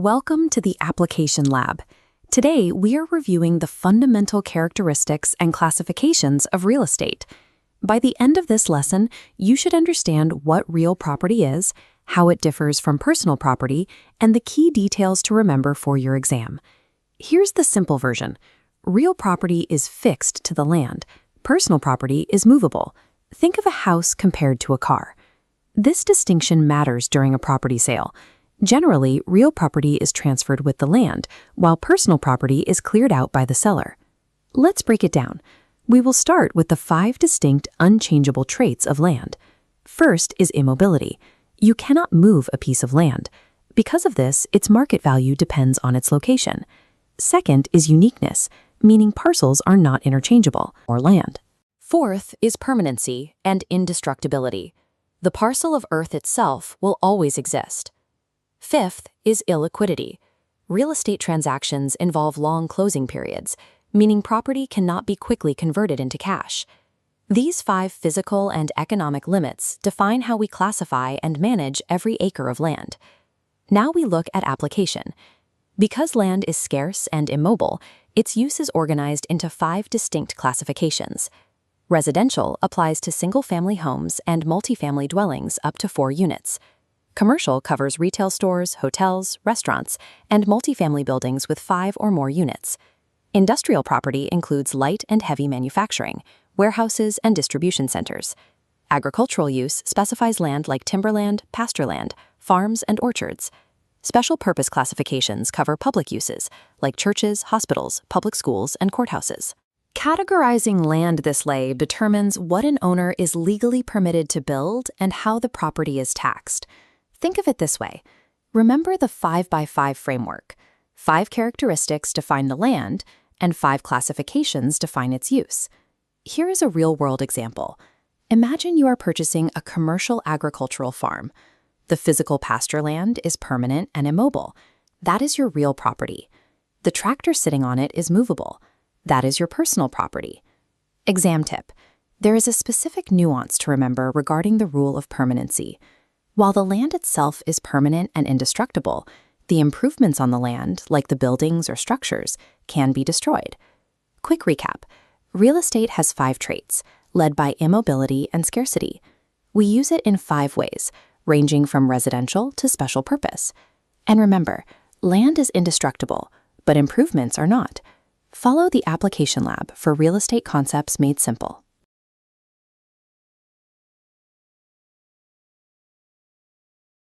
Welcome to the Application Lab. Today, we are reviewing the fundamental characteristics and classifications of real estate. By the end of this lesson, you should understand what real property is, how it differs from personal property, and the key details to remember for your exam. Here's the simple version. Real property is fixed to the land. Personal property is movable. Think of a house compared to a car. This distinction matters during a property sale. Generally, real property is transferred with the land, while personal property is cleared out by the seller. Let's break it down. We will start with the 5 distinct, unchangeable traits of land. First is immobility. You cannot move a piece of land. Because of this, its market value depends on its location. Second is uniqueness, meaning parcels are not interchangeable, or land. Fourth is permanency and indestructibility. The parcel of earth itself will always exist. Fifth is illiquidity. Real estate transactions involve long closing periods, meaning property cannot be quickly converted into cash. These 5 physical and economic limits define how we classify and manage every acre of land. Now we look at application. Because land is scarce and immobile, its use is organized into 5 distinct classifications. Residential applies to single-family homes and multifamily dwellings up to 4 units. Commercial covers retail stores, hotels, restaurants, and multifamily buildings with 5 or more units. Industrial property includes light and heavy manufacturing, warehouses, and distribution centers. Agricultural use specifies land like timberland, pastureland, farms, and orchards. Special purpose classifications cover public uses, like churches, hospitals, public schools, and courthouses. Categorizing land this way determines what an owner is legally permitted to build and how the property is taxed. Think of it this way. Remember the 5x5 framework. 5 characteristics define the land, and 5 classifications define its use. Here is a real-world example. Imagine you are purchasing a commercial agricultural farm. The physical pasture land is permanent and immobile. That is your real property. The tractor sitting on it is movable. That is your personal property. Exam tip. There is a specific nuance to remember regarding the rule of permanency. While the land itself is permanent and indestructible, the improvements on the land, like the buildings or structures, can be destroyed. Quick recap. Real estate has 5 traits, led by immobility and scarcity. We use it in 5 ways, ranging from residential to special purpose. And remember, land is indestructible, but improvements are not. Follow the Application Lab for real estate concepts made simple.